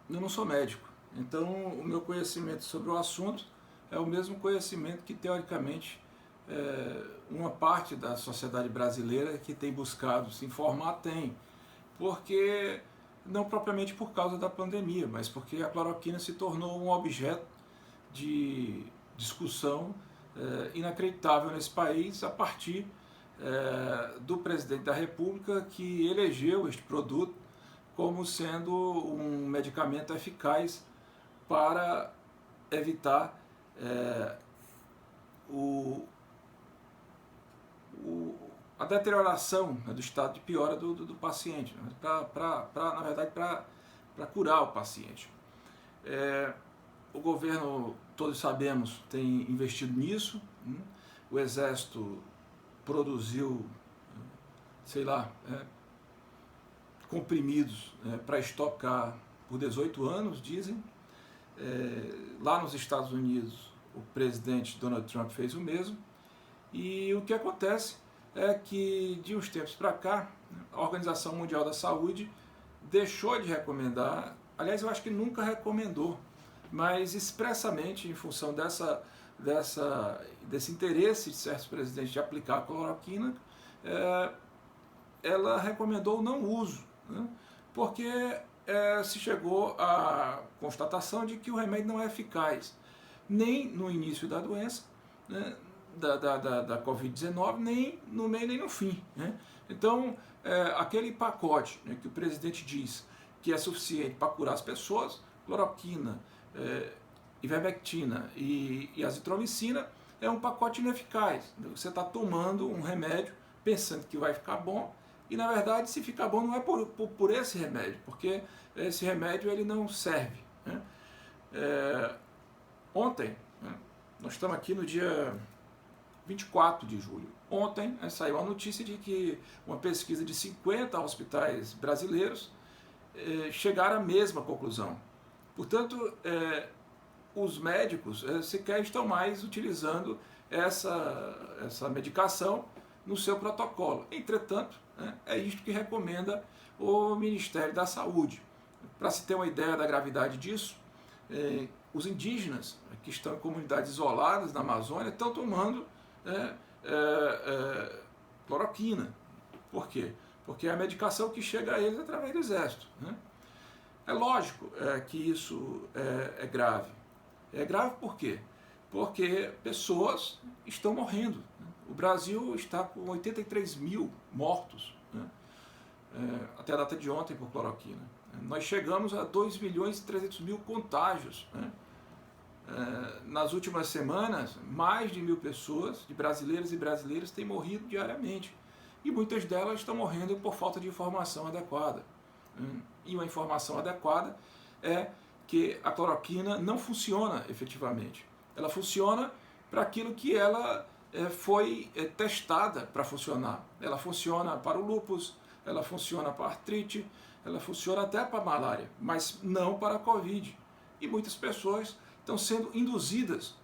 eu não sou médico, então o meu conhecimento sobre o assunto é o mesmo conhecimento que, teoricamente, uma parte da sociedade brasileira que tem buscado se informar tem, porque não propriamente por causa da pandemia, mas porque a cloroquina se tornou um objeto de discussão inacreditável nesse país a partir do presidente da República, que elegeu este produto como sendo um medicamento eficaz para evitar o, a deterioração, né, do estado de piora do paciente, né, na verdade, para curar o paciente. O governo, todos sabemos, tem investido nisso. O Exército produziu, sei lá, comprimidos para estocar por 18 anos, dizem. Lá nos Estados Unidos, o presidente Donald Trump fez o mesmo. E o que acontece é que, de uns tempos para cá, a Organização Mundial da Saúde deixou de recomendar, aliás, eu acho que nunca recomendou, mas expressamente em função desse interesse de certos presidentes de aplicar a cloroquina, ela recomendou o não uso, né? Porque se chegou à constatação de que o remédio não é eficaz, nem no início da doença, né, da Covid-19, nem no meio nem no fim, né? Então, aquele pacote, né, que o presidente diz que é suficiente para curar as pessoas, cloroquina, ivermectina e azitromicina, é um pacote ineficaz. Você está tomando um remédio pensando que vai ficar bom, e na verdade, se ficar bom, não é por esse remédio, porque esse remédio ele não serve, né? Ontem, né, nós estamos aqui no dia 24 de julho. Ontem saiu a notícia de que uma pesquisa de 50 hospitais brasileiros chegaram à mesma conclusão. Portanto, os médicos sequer estão mais utilizando essa medicação no seu protocolo. Entretanto, é isto que recomenda o Ministério da Saúde. Para se ter uma ideia da gravidade disso, os indígenas que estão em comunidades isoladas na Amazônia estão tomando cloroquina. Por quê? Porque é a medicação que chega a eles através do Exército, né? É lógico que isso é grave. É grave por quê? Porque pessoas estão morrendo. O Brasil está com 83 mil mortos, né, até a data de ontem por cloroquina. Nós chegamos a 2 milhões e 300 mil contágios, né? Nas últimas semanas, mais de 1.000 pessoas, de brasileiros e brasileiras, têm morrido diariamente. E muitas delas estão morrendo por falta de informação adequada. E uma informação adequada é que a cloroquina não funciona efetivamente. Ela funciona para aquilo que ela foi testada para funcionar. Ela funciona para o lúpus, ela funciona para a artrite, ela funciona até para a malária, mas não para a Covid. E muitas pessoas estão sendo induzidas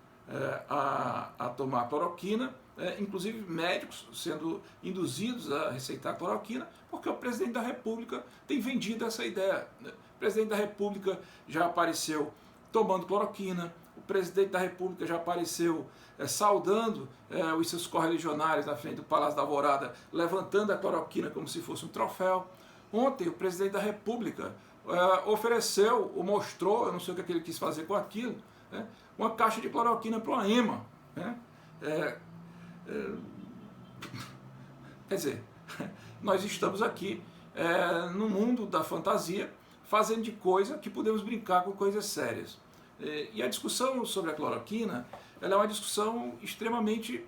a tomar cloroquina, inclusive médicos sendo induzidos a receitar cloroquina, porque o presidente da República tem vendido essa ideia. O presidente da República já apareceu tomando cloroquina, o presidente da República já apareceu saudando os seus correligionários na frente do Palácio da Alvorada, levantando a cloroquina como se fosse um troféu. Ontem o presidente da República ofereceu, ou mostrou, eu não sei o que ele quis fazer com aquilo, né, uma caixa de cloroquina para uma ema, né? Quer dizer, nós estamos aqui no mundo da fantasia, fazendo de coisa que podemos brincar com coisas sérias. E a discussão sobre a cloroquina, ela é uma discussão extremamente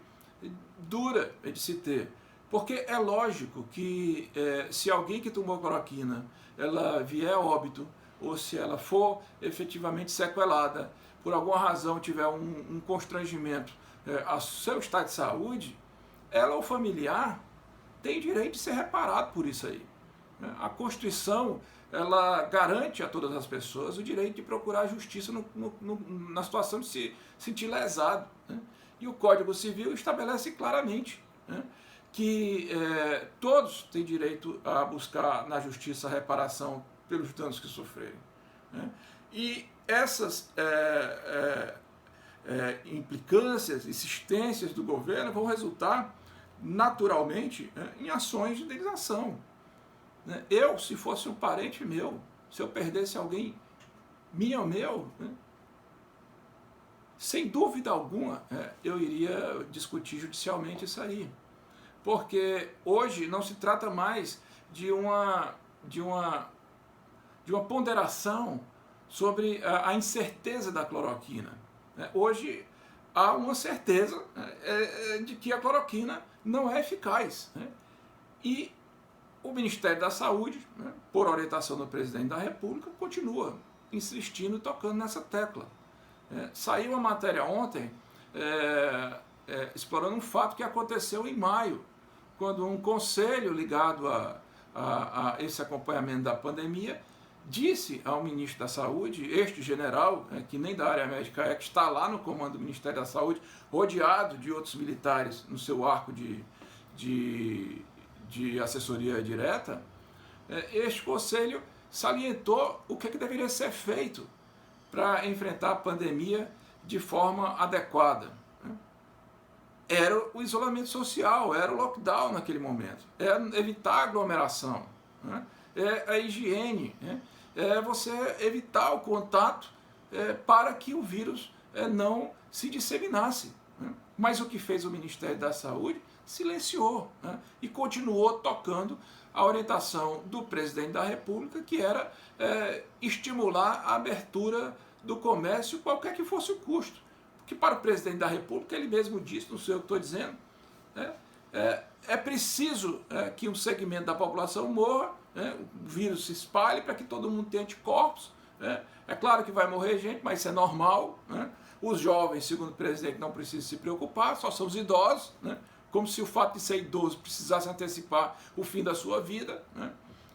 dura de se ter, porque é lógico que se alguém que tomou cloroquina ela vier a óbito, ou se ela for efetivamente sequelada, por alguma razão tiver um constrangimento ao seu estado de saúde, ela ou familiar tem direito de ser reparado por isso aí. A Constituição ela garante a todas as pessoas o direito de procurar justiça na situação de se sentir lesado, né? E o Código Civil estabelece claramente, né, que todos têm direito a buscar na justiça a reparação pelos danos que sofrerem. né? E essas implicâncias, insistências do governo vão resultar naturalmente em ações de indenização. Eu, se fosse um parente meu, se eu perdesse alguém minha ou meu, sem dúvida alguma, eu iria discutir judicialmente isso aí. Porque hoje não se trata mais de uma ponderação sobre a incerteza da cloroquina. Hoje há uma certeza de que a cloroquina não é eficaz. E o Ministério da Saúde, por orientação do presidente da República, continua insistindo e tocando nessa tecla. Saiu uma matéria ontem explorando um fato que aconteceu em maio, quando um conselho ligado a esse acompanhamento da pandemia disse ao ministro da Saúde, este general, que nem da área médica que está lá no comando do Ministério da Saúde, rodeado de outros militares no seu arco de assessoria direta, este conselho salientou o que deveria ser feito para enfrentar a pandemia de forma adequada. Era o isolamento social, era o lockdown naquele momento, era evitar a aglomeração, é a higiene, é você evitar o contato para que o vírus não se disseminasse. Mas o que fez o Ministério da Saúde? Silenciou e continuou tocando a orientação do presidente da República, que era estimular a abertura do comércio, qualquer que fosse o custo. Porque para o presidente da República, ele mesmo disse, não sei o que estou dizendo, é preciso que um segmento da população morra, o vírus se espalhe para que todo mundo tenha anticorpos. É claro que vai morrer gente, mas isso é normal. Os jovens, segundo o presidente, não precisam se preocupar, só são os idosos, como se o fato de ser idoso precisasse antecipar o fim da sua vida,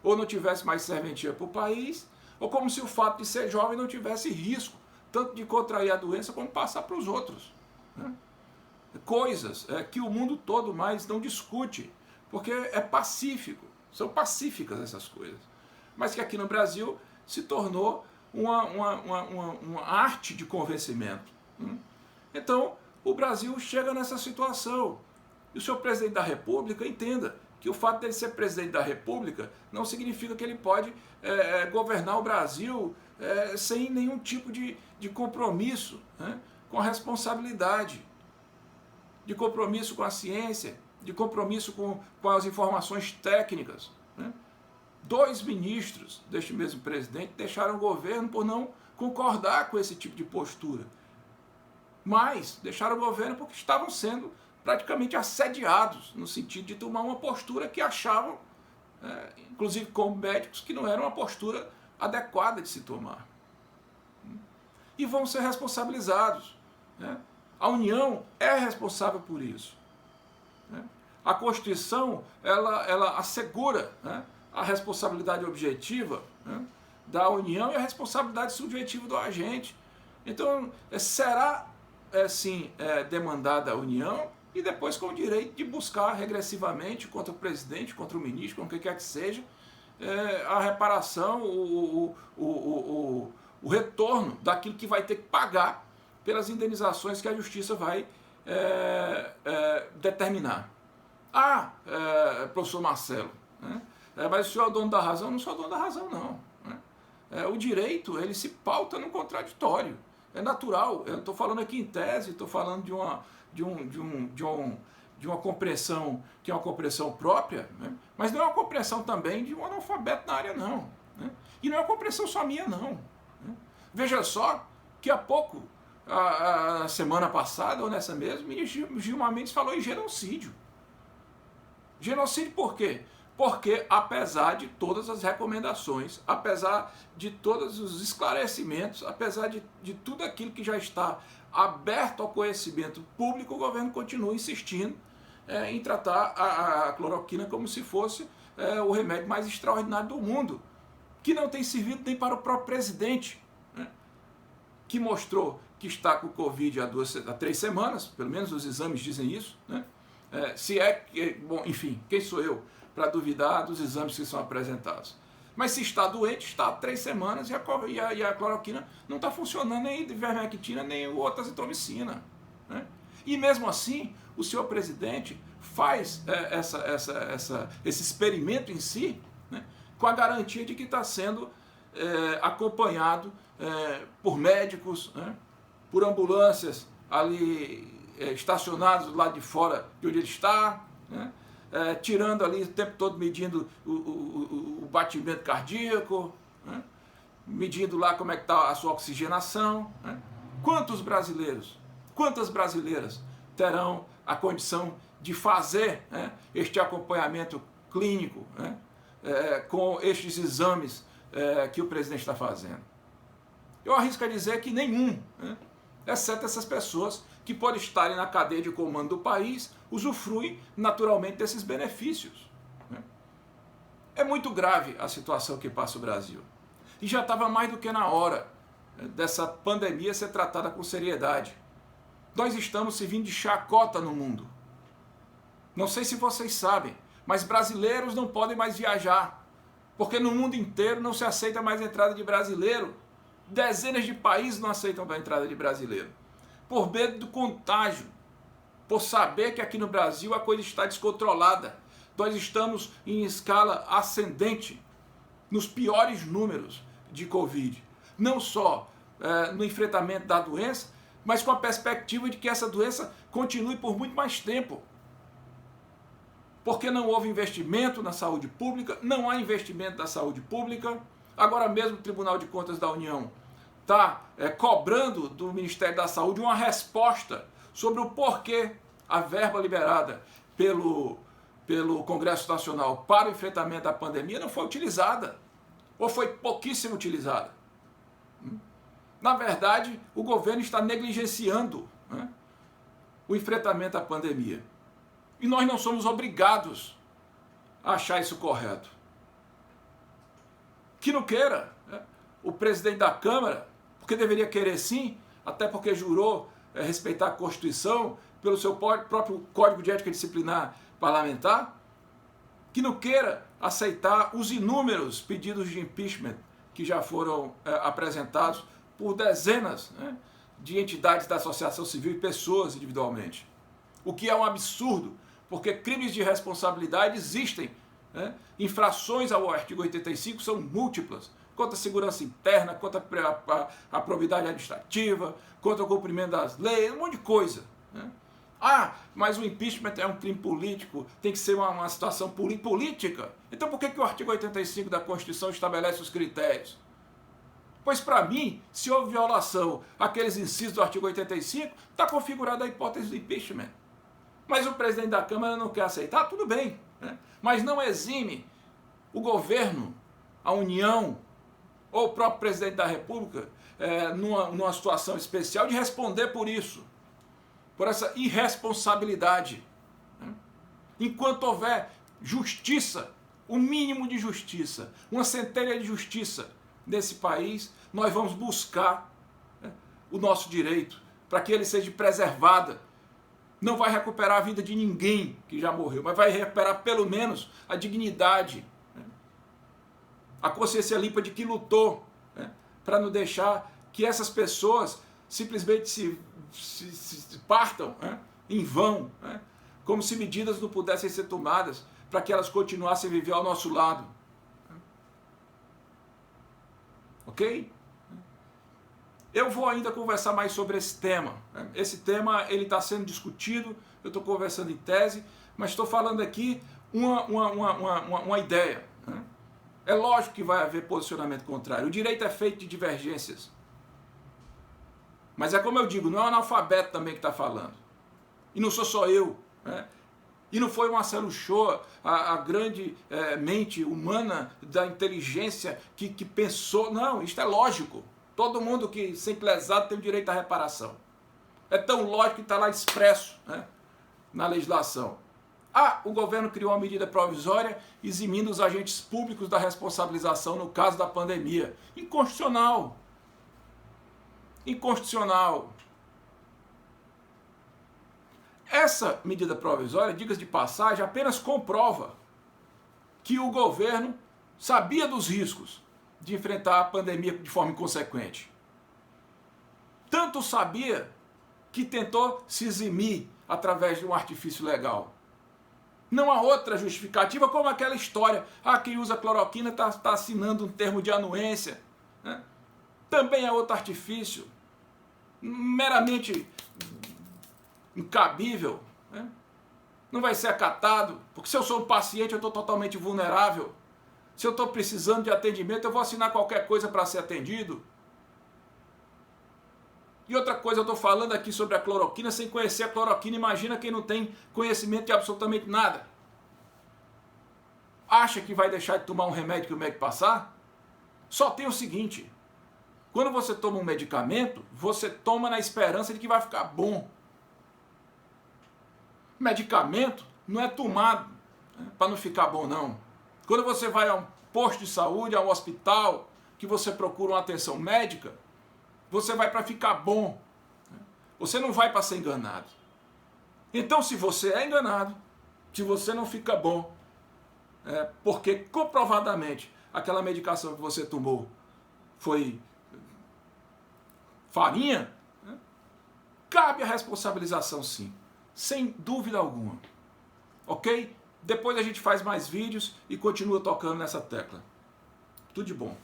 ou não tivesse mais serventia para o país, ou como se o fato de ser jovem não tivesse risco, tanto de contrair a doença como passar para os outros. Coisas que o mundo todo mais não discute, porque é pacífico, são pacíficas essas coisas, mas que aqui no Brasil se tornou uma arte de convencimento. Então, o Brasil chega nessa situação. E o senhor presidente da República entenda que o fato dele ser presidente da República não significa que ele pode governar o Brasil sem nenhum tipo de compromisso com a responsabilidade, de compromisso com a ciência, de compromisso com as informações técnicas. 2 ministros deste mesmo presidente deixaram o governo por não concordar com esse tipo de postura. Mas deixaram o governo porque estavam sendo praticamente assediados, no sentido de tomar uma postura que achavam, inclusive como médicos, que não era uma postura adequada de se tomar. E vão ser responsabilizados. A União é responsável por isso. A Constituição, ela assegura a responsabilidade objetiva da União e a responsabilidade subjetiva do agente. Então, será, sim, demandada a União e depois com o direito de buscar regressivamente contra o presidente, contra o ministro, com o que quer que seja, a reparação, o retorno daquilo que vai ter que pagar pelas indenizações que a Justiça vai determinar. Professor Marcelo, mas o senhor é o dono da razão? Eu não sou o dono da razão, não. O direito, ele se pauta no contraditório. É natural. Eu estou falando aqui em tese, estou falando de uma compreensão que é uma compreensão própria, mas não é uma compreensão também de um analfabeto na área, não. E não é uma compreensão só minha, não. Veja só que há pouco, a semana passada, ou nessa mesma, o ministro Gilmar Mendes falou em genocídio. Genocídio por quê? Porque, apesar de todas as recomendações, apesar de todos os esclarecimentos, apesar de tudo aquilo que já está aberto ao conhecimento público, o governo continua insistindo em tratar a cloroquina como se fosse o remédio mais extraordinário do mundo, que não tem servido nem para o próprio presidente, que mostrou que está com Covid há 3 semanas, pelo menos os exames dizem isso, bom, enfim, quem sou eu para duvidar dos exames que são apresentados? Mas se está doente, está há 3 semanas e a cloroquina não está funcionando, nem ivermectina, nem o azitromicina, né? E mesmo assim, o senhor presidente faz esse experimento em si, né, com a garantia de que está sendo acompanhado por médicos, né, por ambulâncias ali estacionados do lado de fora de onde ele está, né, tirando ali o tempo todo, medindo o batimento cardíaco, né, medindo lá como é que está a sua oxigenação, né. Quantas brasileiras terão a condição de fazer, né, este acompanhamento clínico, né, com estes exames que o presidente está fazendo? Eu arrisco a dizer que nenhum, né, exceto essas pessoas que, por estarem na cadeia de comando do país, usufruem naturalmente desses benefícios, né? É muito grave a situação que passa o Brasil. E já estava mais do que na hora dessa pandemia ser tratada com seriedade. Nós estamos servindo de chacota no mundo. Não sei se vocês sabem, mas brasileiros não podem mais viajar, porque no mundo inteiro não se aceita mais a entrada de brasileiro. Dezenas de países não aceitam a entrada de brasileiro, por medo do contágio, por saber que aqui no Brasil a coisa está descontrolada. Nós estamos em escala ascendente, nos piores números de Covid. Não só no enfrentamento da doença, mas com a perspectiva de que essa doença continue por muito mais tempo. Porque não houve investimento na saúde pública, não há investimento na saúde pública. Agora mesmo o Tribunal de Contas da União está cobrando do Ministério da Saúde uma resposta sobre o porquê a verba liberada pelo Congresso Nacional para o enfrentamento da pandemia não foi utilizada, ou foi pouquíssimo utilizada. Na verdade, o governo está negligenciando, né, o enfrentamento à pandemia. E nós não somos obrigados a achar isso correto. Que não queira, né, o presidente da Câmara, porque deveria querer sim, até porque jurou respeitar a Constituição, pelo seu próprio Código de Ética Disciplinar Parlamentar, que não queira aceitar os inúmeros pedidos de impeachment que já foram apresentados por dezenas, né, de entidades da sociedade civil e pessoas individualmente. O que é um absurdo, porque crimes de responsabilidade existem, né? Infrações ao artigo 85 são múltiplas, contra a segurança interna, contra a probidade administrativa, contra o cumprimento das leis, um monte de coisa, né? Ah, mas o impeachment é um crime político, tem que ser uma situação política. Então por que o artigo 85 da Constituição estabelece os critérios? Pois para mim, se houve violação àqueles incisos do artigo 85, está configurada a hipótese do impeachment. Mas o presidente da Câmara não quer aceitar, tudo bem, né? Mas não exime o governo, a União, ou o próprio presidente da República, numa situação especial, de responder por isso, por essa irresponsabilidade, né? Enquanto houver justiça, o mínimo de justiça, uma centelha de justiça nesse país, nós vamos buscar, né, o nosso direito, para que ele seja preservado. Não vai recuperar a vida de ninguém que já morreu, mas vai recuperar pelo menos a dignidade, né, a consciência limpa de que lutou, né, para não deixar que essas pessoas simplesmente se partam, né, em vão, né, como se medidas não pudessem ser tomadas para que elas continuassem a viver ao nosso lado. Ok? Eu vou ainda conversar mais sobre esse tema. Esse tema ele está sendo discutido, eu estou conversando em tese, mas estou falando aqui uma ideia, né? É lógico que vai haver posicionamento contrário. O direito é feito de divergências. Mas é como eu digo, não é um analfabeto também que está falando. E não sou só eu, né? E não foi o Marcelo Shoa, a grande mente humana da inteligência que pensou. Não, isto é lógico. Todo mundo que sempre lesado tem o direito à reparação. É tão lógico que está lá expresso, né, na legislação. Ah, o governo criou uma medida provisória eximindo os agentes públicos da responsabilização no caso da pandemia. Inconstitucional. Inconstitucional. Essa medida provisória, diga-se de passagem, apenas comprova que o governo sabia dos riscos de enfrentar a pandemia de forma inconsequente. Tanto sabia que tentou se eximir através de um artifício legal. Não há outra justificativa como aquela história. Quem usa cloroquina está assinando um termo de anuência. Né? Também é outro artifício. Meramente incabível. Né? Não vai ser acatado. Porque se eu sou um paciente, eu estou totalmente vulnerável. Se eu estou precisando de atendimento, eu vou assinar qualquer coisa para ser atendido. E outra coisa, eu estou falando aqui sobre a cloroquina sem conhecer a cloroquina. Imagina quem não tem conhecimento de absolutamente nada. Acha que vai deixar de tomar um remédio que o médico passar? Só tem o seguinte, quando você toma um medicamento, você toma na esperança de que vai ficar bom. Medicamento não é tomado, né, para não ficar bom, não. Quando você vai a um posto de saúde, a um hospital, que você procura uma atenção médica, você vai para ficar bom. Você não vai para ser enganado. Então, se você é enganado, se você não fica bom, porque comprovadamente aquela medicação que você tomou foi farinha, né, cabe a responsabilização sim, sem dúvida alguma. Ok? Depois a gente faz mais vídeos e continua tocando nessa tecla. Tudo de bom.